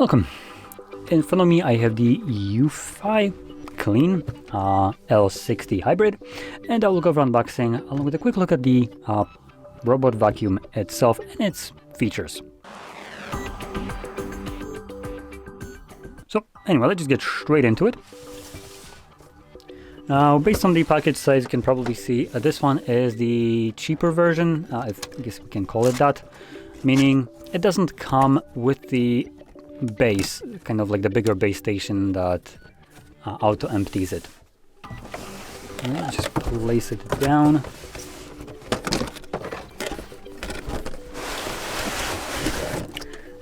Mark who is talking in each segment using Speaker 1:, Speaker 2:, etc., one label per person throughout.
Speaker 1: Welcome. In front of me I have the EUFY Clean L60 Hybrid, and I will go over unboxing along with a quick look at the robot vacuum itself and its features. So anyway, let's just get straight into it. Now, based on the package size, you can probably see this one is the cheaper version, I guess we can call it that, meaning it doesn't come with the base, kind of like the bigger base station that auto empties it. Let's just place it down.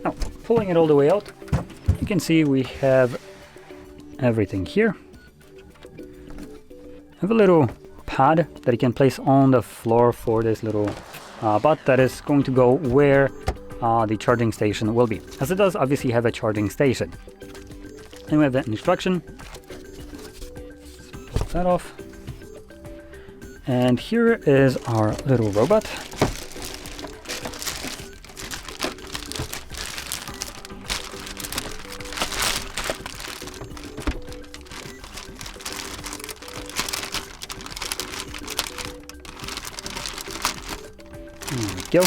Speaker 1: Now, pulling it all the way out, you can see we have everything here. I have a little pad that you can place on the floor for this little butt that is going to go where the charging station will be, as it does obviously have a charging station. And we have the instruction. Pull that off. And here is our little robot. There we go.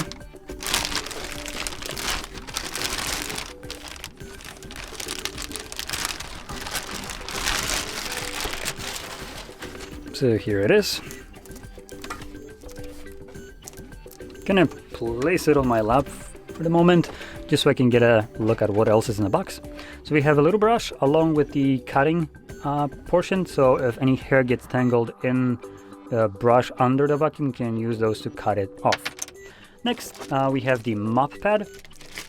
Speaker 1: So here it is. Gonna place it on my lap for the moment, just so I can get a look at what else is in the box. So we have a little brush along with the cutting portion, so if any hair gets tangled in the brush under the vacuum, you can use those to cut it off. Next, we have the mop pad.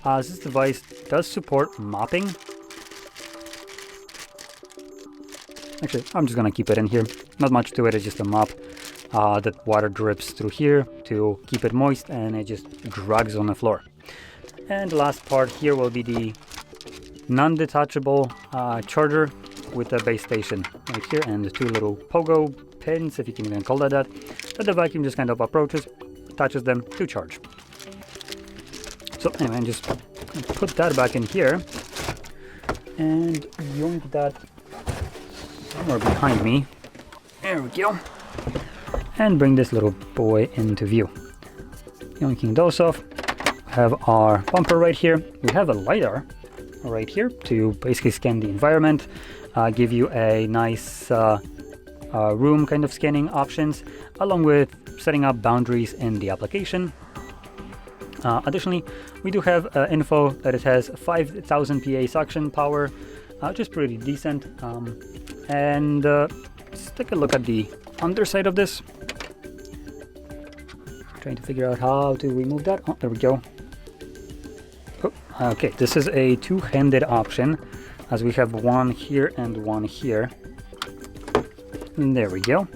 Speaker 1: This device does support mopping. Actually, I'm just gonna keep it in here. Not much to it, it's just a mop that water drips through here to keep it moist, and it just drags on the floor. And the last part here will be the non-detachable charger with the base station right here, and the two little pogo pins, if you can even call that that the vacuum just kind of approaches, touches them to charge. So anyway, I'm just put that back in here and yoink that somewhere behind me. There we go. And bring this little boy into view. Yoinking those off. We have our bumper right here. We have a LiDAR right here to basically scan the environment, give you a nice room kind of scanning options, along with setting up boundaries in the application. Additionally, we do have info that it has 5,000 PA suction power, which is pretty decent. And let's take a look at the underside of this. Trying to figure out how to remove that. Oh, there we go. Oh, okay, this is a two-handed option, as we have one here and one here. And there we go.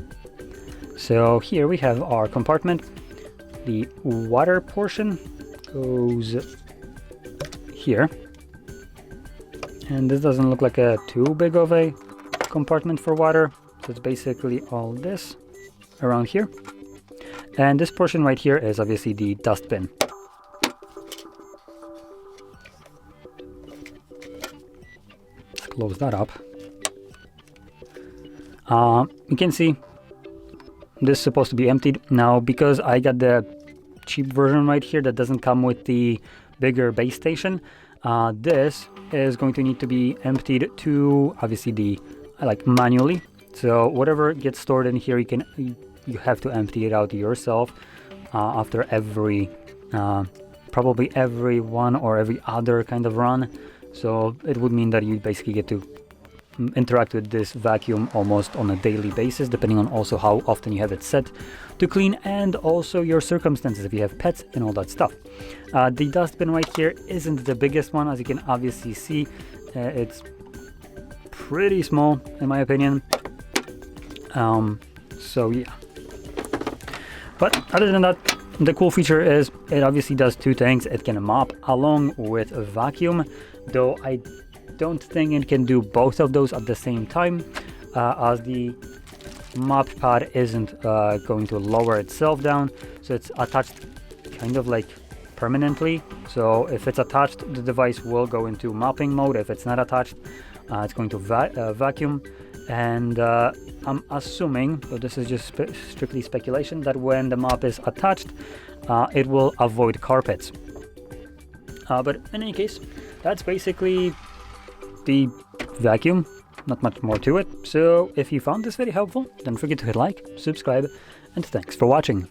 Speaker 1: So here we have our compartment. The water portion goes here. And this doesn't look like too big of a compartment for water. So it's basically all this around here. And this portion right here is obviously the dustbin. Let's close that up. You can see this is supposed to be emptied. Now, because I got the cheap version right here that doesn't come with the bigger base station, this is going to need to be emptied to obviously the manually. So whatever gets stored in here, you have to empty it out yourself after every probably every one or every other kind of run. So it would mean that you basically get to interact with this vacuum almost on a daily basis, depending on also how often you have it set to clean, and also your circumstances if you have pets and all that stuff. The dustbin right here isn't the biggest one, as you can obviously see. It's pretty small in my opinion. So yeah. But other than that, the cool feature is it obviously does two things. It can mop along with a vacuum, though I don't think it can do both of those at the same time, as the mop pad isn't going to lower itself down, so it's attached kind of like permanently. So if it's attached, the device will go into mopping mode. If it's not attached, it's going to vacuum. And I'm assuming, but this is just strictly speculation, that when the mop is attached, it will avoid carpets. But in any case, that's basically the vacuum. Not much more to it. So if you found this very helpful, don't forget to hit like, subscribe, and thanks for watching.